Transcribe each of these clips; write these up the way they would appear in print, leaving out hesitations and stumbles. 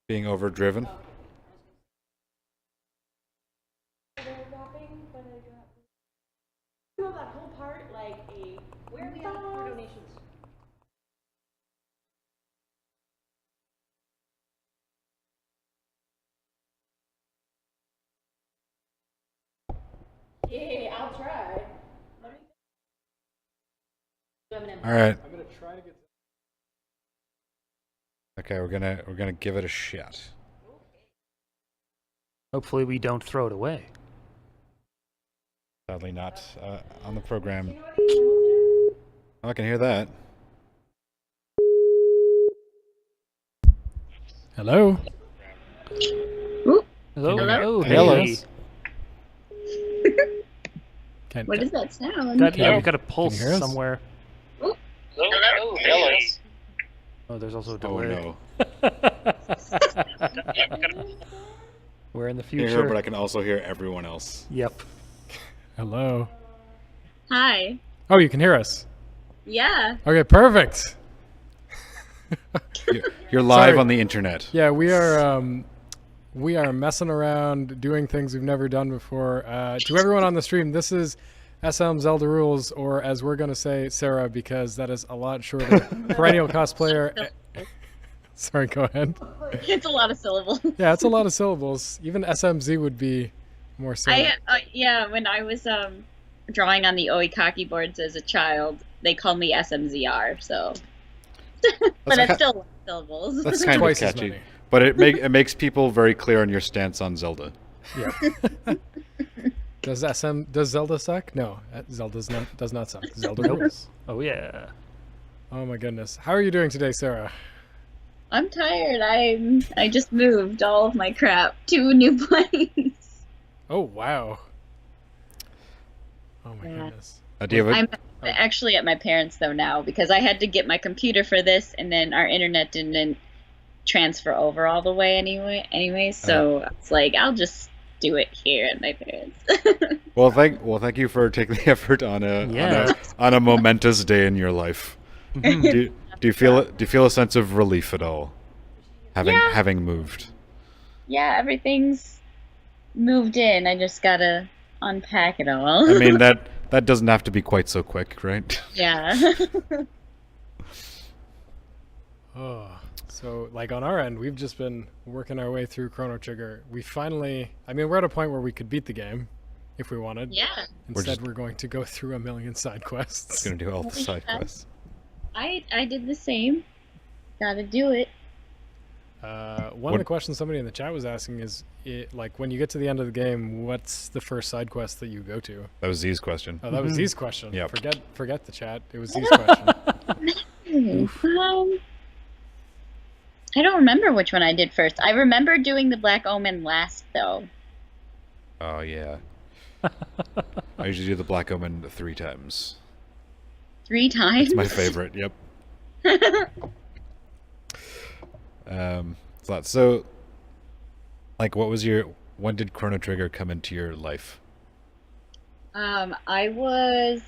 Being overdriven. Where are we at for donations? Yeah, I'll try. All right. I'm gonna try to get. Okay, we're gonna give it a shot. Hopefully we don't throw it away. Sadly not on the program. Oh, I can hear that. Hello. Hello? Hello? Oh, Hello. hey. What is that sound? Yeah, we got a pulse hear us? somewhere. Hello? Oh, there's also a Oh delay. no. We're in the I can hear her, future. but I can also hear everyone else. Yep. Hello. Hi. Oh, you can hear us. Yeah. Okay, perfect. You're live Sorry. on the internet. Yeah, we are messing around, doing things we've never done before. To everyone on the stream, this is SM Zelda Rules, or as we're gonna say, Sarah, because that is a lot shorter. Perennial cosplayer. Sorry, go ahead. It's a lot of syllables. Yeah, it's a lot of syllables. Even SMZ would be more syllables. Yeah, when I was drawing on the Oikaki boards as a child, they called me SMZR, so but it's still a lot of syllables. That's kind of Twice as catchy. many. But it makes people very clear on your stance on Zelda. Yeah. Does Zelda suck? No, Zelda does not suck. Zelda Nope. rules. Oh, yeah. Oh my goodness. How are you doing today, Sarah? I'm tired. I just moved all of my crap to a new place. Oh wow. Oh my Yeah. goodness. Do you have I'm actually at my parents' though now because I had to get my computer for this, and then our internet didn't transfer over all the way anyway. So it's like I'll just do it here at my parents'. Well, thank you for taking the effort on Yeah. on a momentous day in your life. Mhm. Do you feel a sense of relief at all, Yeah. having moved? Yeah, everything's moved in. I just gotta unpack it all. I mean that doesn't have to be quite so quick, right? Yeah. Oh. So like on our end, we've just been working our way through Chrono Trigger. We finally, I mean, we're at a point where we could beat the game if we wanted. Yeah. Instead, we're going to go through a million side quests. Gonna do all the side Yeah. quests. I did the same. Gotta do it. One of the questions somebody in the chat was asking is, like, when you get to the end of the game, what's the first side quest that you go to? That was Z's question. Oh, that was Z's question. Yep. Forget the chat. It was Z's question. I don't remember which one I did first. I remember doing the Black Omen last, though. Oh yeah. I usually do the Black Omen 3 times. 3 times. It's my favorite. Yep. So, like, when did Chrono Trigger come into your life? I was,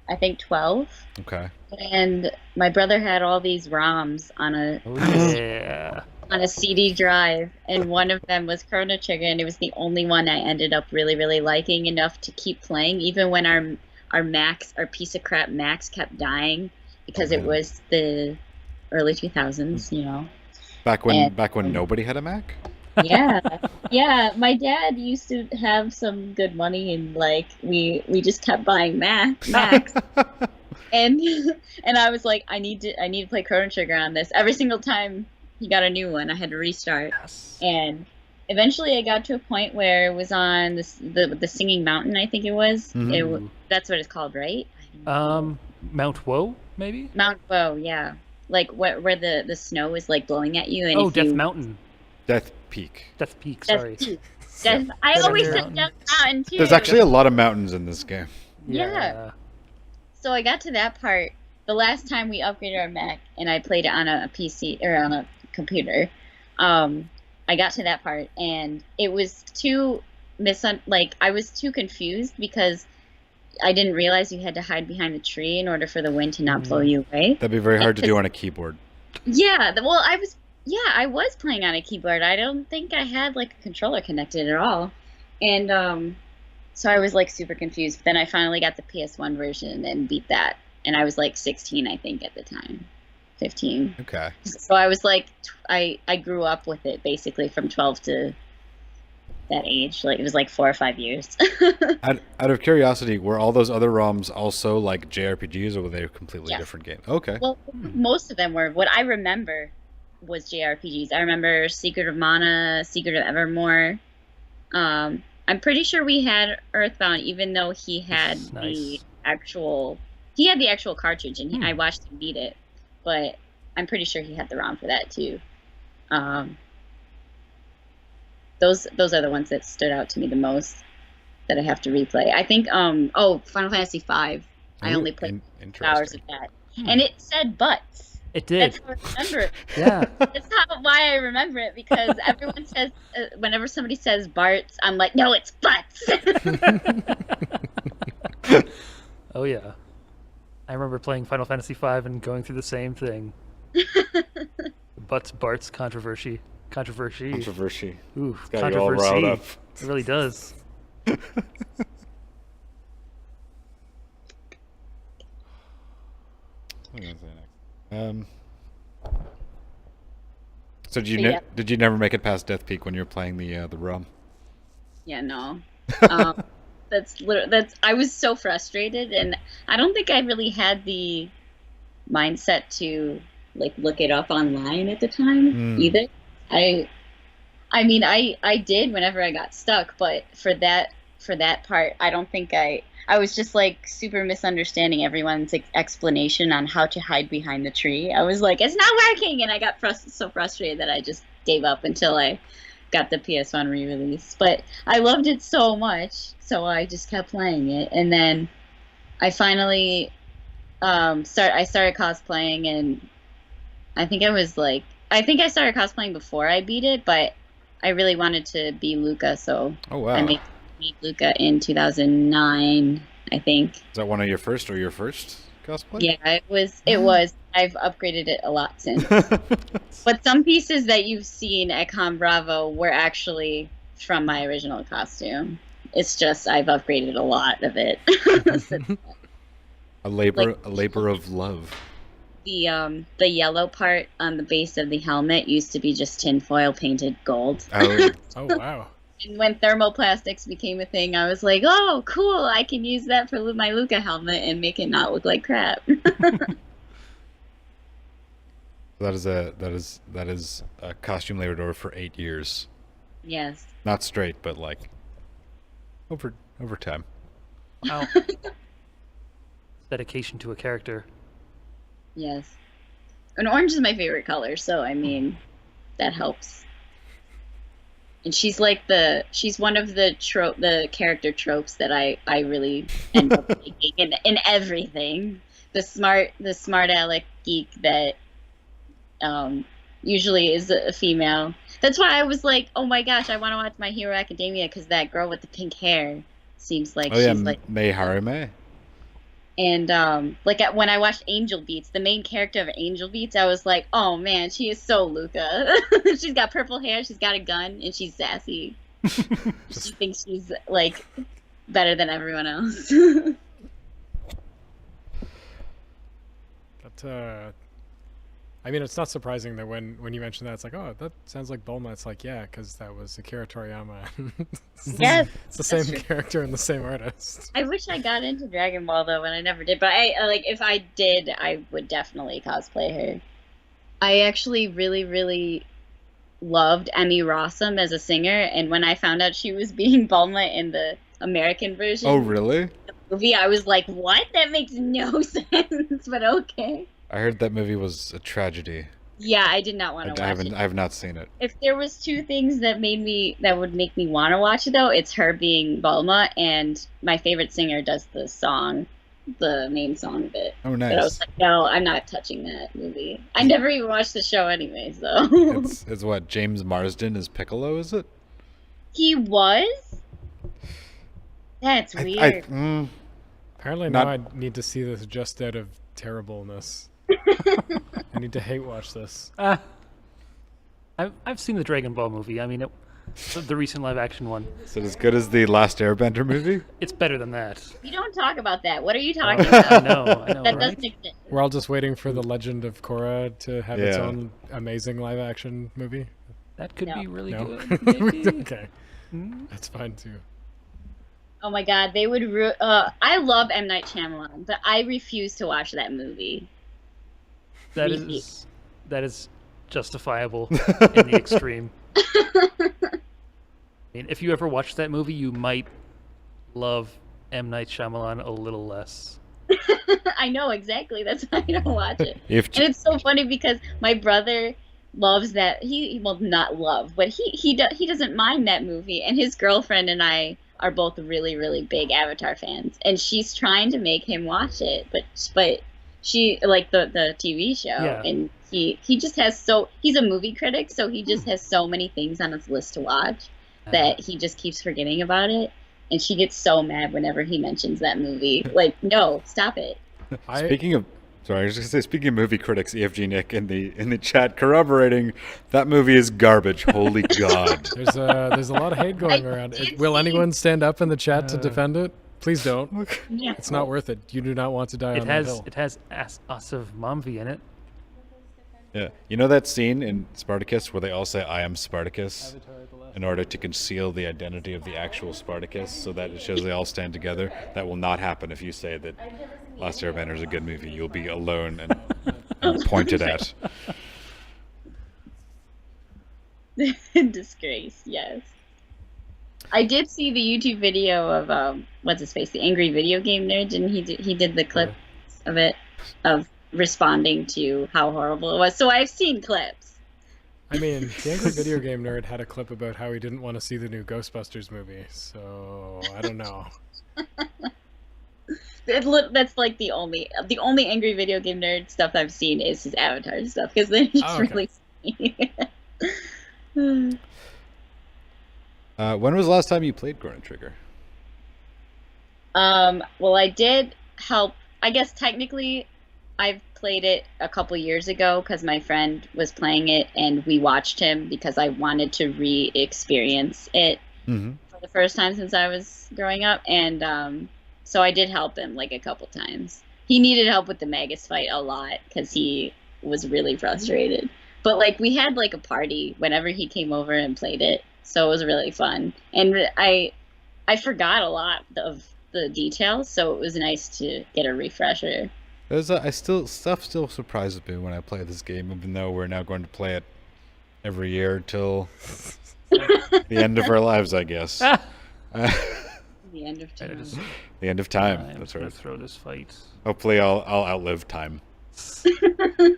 I think, 12, Okay. and my brother had all these ROMs on Oh, yeah. a CD drive, and one of them was Chrono Trigger, and it was the only one I ended up really, really liking enough to keep playing, even when our piece of crap Max kept dying because it was the early 2000s, you know. Back when nobody had a Mac. Yeah, yeah. My dad used to have some good money, and like we just kept buying Max, and and I was like, I need to play Chrono Trigger on this. Every single time he got a new one, I had to restart, and eventually I got to a point where it was on the Singing Mountain, I think it was. Mhm. That's what it's called, right? Mount Woe, maybe? Mount Bow, yeah. Like where the snow is like blowing at you, and Oh, if Death you, Mountain. Death Peak. Death Peak, Death sorry. Peak. I Death always Mountain. said Death Mountain too. There's actually a lot of mountains in this game. Yeah. So I got to that part the last time we upgraded our Mac, and I played it on a PC or on a computer. I got to that part, and it was too I was too confused because I didn't realize you had to hide behind the tree in order for the wind to not blow you away. That'd be very hard to do on a keyboard. Yeah, well, Yeah, I was playing on a keyboard. I don't think I had like a controller connected at all. And so I was like super confused. But then I finally got the PS1 version and beat that. And I was like 16, I think, at the time. 15. Okay. So I was like, I grew up with it basically from 12 to that age. Like it was like 4 or 5 years. Out of curiosity, were all those other ROMs also like JRPGs, or were they a completely Yes. different game? Okay. Well, most of them were. What I remember was JRPGs. I remember Secret of Mana, Secret of Evermore. I'm pretty sure we had Earthbound, even though he had the Nice. actual cartridge, and I watched him beat it. But I'm pretty sure he had the ROM for that too. Those are the ones that stood out to me the most that I have to replay. I think Final Fantasy V. I Ooh, only played 2 interesting. hours of that, and it said butts. It did. That's how I remember it. Yeah. That's why I remember it, because everyone says whenever somebody says Bart's, I'm like, no, it's butts. Oh yeah. I remember playing Final Fantasy V and going through the same thing. Bart's controversy. Controversy. Ooh, Got you all riled controversy. up. It really does. What was I gonna say next? So did you But yeah. did you never make it past Death Peak when you were playing the ROM? Yeah, no. That's I was so frustrated, and I don't think I really had the mindset to like look it up online at the time either. I mean I did whenever I got stuck, but for that part, I don't think I was just like super misunderstanding everyone's explanation on how to hide behind the tree. I was like, it's not working, and I got so frustrated that I just gave up until I got the PS1 re-release. But I loved it so much, so I just kept playing it. And then I finally started cosplaying, and I think I started cosplaying before I beat it, but I really wanted to be Luca, so Oh wow. I made Luca in 2009, I think. Is that one of your first cosplay? Yeah, it was. I've upgraded it a lot since. But some pieces that you've seen at Con Bravo were actually from my original costume. It's just I've upgraded a lot of it. a labor of love. The yellow part on the base of the helmet used to be just tinfoil painted gold. Oh, Oh wow. And when thermoplastics became a thing, I was like, oh, cool, I can use that for my Luca helmet and make it not look like crap. that is a costume labrador for 8 years. Yes. Not straight, but like over time. Wow. Dedication to a character. Yes. And orange is my favorite color, so I mean, that helps. And she's one of the character tropes that I really end up liking in everything. The smart aleck geek that usually is a female. That's why I was like, oh my gosh, I want to watch My Hero Academia, because that girl with the pink hair seems like she's like. Mei Harume. And when I watched Angel Beats, the main character of Angel Beats, I was like, oh man, she is so Luca. She's got purple hair, she's got a gun, and she's sassy. She thinks she's like better than everyone else. But I mean, it's not surprising that when you mention that, it's like, oh, that sounds like Bulma. It's like, yeah, because that was Akira Toriyama. Yes, It's the that's same true. character and the same artist. I wish I got into Dragon Ball though, and I never did. But if I did, I would definitely cosplay her. I actually really, really loved Emmy Rossum as a singer, and when I found out she was being Bulma in the American version Oh really? of the movie, I was like, what? That makes no sense, but okay. I heard that movie was a tragedy. Yeah, I did not want to watch it. I have not seen it. If there was 2 things that would make me want to watch it though, it's her being Bulma, and my favorite singer does the song, the main song of it. Oh But I was nice. like, no, I'm not touching that movie. I never even watched the show anyway, so. It's what, James Marsden is Piccolo, is it? He was? That's weird. Apparently Not- now I need to see this just out of terribleness. I need to hate watch this. Ah, I've seen the Dragon Ball movie. I mean, the recent live action one. Is it as good as the Last Airbender movie? It's better than that. You don't talk about that. What are you talking I about? know, That right? doesn't exist. We're all just waiting for the Legend of Korra to have its Yeah. own amazing live action movie. That could No. be really No? good. Maybe. Okay. That's fine too. Oh my god, they would. I love M. Night Shyamalan, but I refuse to watch that movie. That Really? is justifiable in the extreme. I mean, if you ever watch that movie, you might love M. Night Shyamalan a little less. I know exactly. That's why I don't watch it. If And it's so funny because my brother loves that. He well, not love, but he doesn't mind that movie. And his girlfriend and I are both really, really big Avatar fans, and she's trying to make him watch it, but she like the TV show, Yeah. and he just has he's a movie critic, so he just has so many things on his list to watch that he just keeps forgetting about it, and she gets so mad whenever he mentions that movie. Like, no, stop it. Speaking of, sorry, I was just gonna say, speaking of movie critics, EFG Nick in the chat corroborating that movie is garbage. Holy God! There's a lot of hate going around. did Will see- anyone stand up in the chat to defend it? Please don't. Yeah. It's not worth it. You do not want to die It on that has hill. it has Asif Momvi in it. Yeah, you know that scene in Spartacus where they all say "I am Spartacus" in order to conceal the identity of the actual Spartacus, so that it shows they all stand together. That will not happen if you say that Last Airbender is a good movie. You'll be alone and pointed at. Disgrace, yes. I did see the YouTube video of what's his face, the angry video game nerd, and he did the clip of it of responding to how horrible it was. So I've seen clips. I mean, the Angry Video Game Nerd had a clip about how he didn't want to see the new Ghostbusters movie. So I don't know. That's like the only angry video game nerd stuff I've seen is his Avatar stuff, because then he's Oh, okay. really funny. When was the last time you played Chrono Trigger? Well, I did help. I guess technically, I've played it a couple years ago because my friend was playing it, and we watched him because I wanted to re-experience it Mm-hmm. for the first time since I was growing up, and so I did help him like a couple times. He needed help with the Magus fight a lot because he was really frustrated. But like we had like a party whenever he came over and played it, so it was really fun. And I forgot a lot of the details, so it was nice to get a refresher. Stuff still surprises me when I play this game, even though we're now going to play it every year till the end of our lives, I guess. The end of Right, I time. just- The end of time. I'm That's gonna right. throw this fight. Hopefully, I'll outlive time.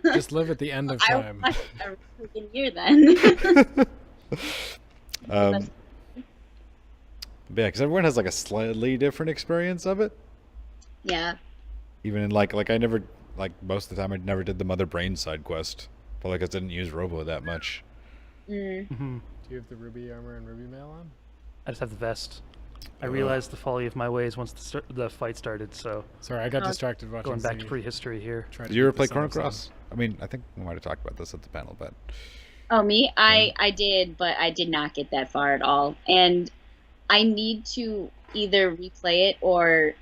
Just live at the end of I time. was a freaking year then. But yeah, because everyone has like a slightly different experience of it. Yeah. Even in like I never, like most of the time I never did the Mother Brain side quest. Probably because I didn't use Robo that much. Mm. Mhm. Do you have the ruby armor and ruby mail on? I just have the vest. I Oh. realized the folly of my ways once the fight started, so Sorry, I got Oh. distracted watching. going back to Z prehistory here. try to Did you ever get play this Chrono episode. Cross? I mean, I think we might have talked about this at the panel, but Oh, me? I did, but I did not get that far at all. And I need to either replay it, or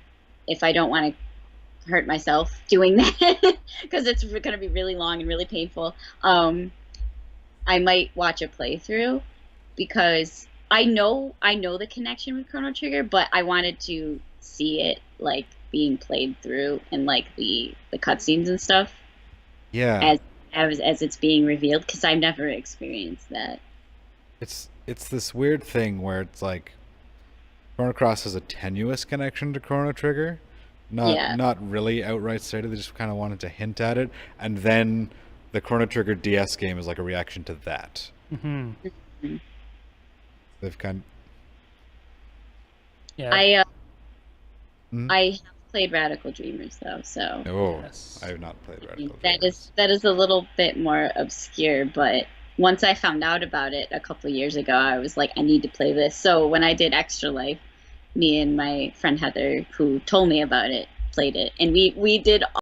if I don't want to hurt myself doing that, because it's going to be really long and really painful, I might watch a playthrough, because I know the connection with Chrono Trigger, but I wanted to see it like being played through and like the cutscenes and stuff yeah, as it's being revealed, because I've never experienced that. it's this weird thing where it's like Chrono Cross has a tenuous connection to Chrono Trigger, Yeah. not really outright stated. They just kind of wanted to hint at it, and then the Chrono Trigger DS game is like a reaction to that. Hmm. They've kind Yeah. Mhm. I have played Radical Dreamers though, so Yes. I have not played Radical Dreamers. that is a little bit more obscure, but once I found out about it a couple of years ago, I was like, I need to play this. So when I did Extra Life, me and my friend Heather, who told me about it, played it, and we did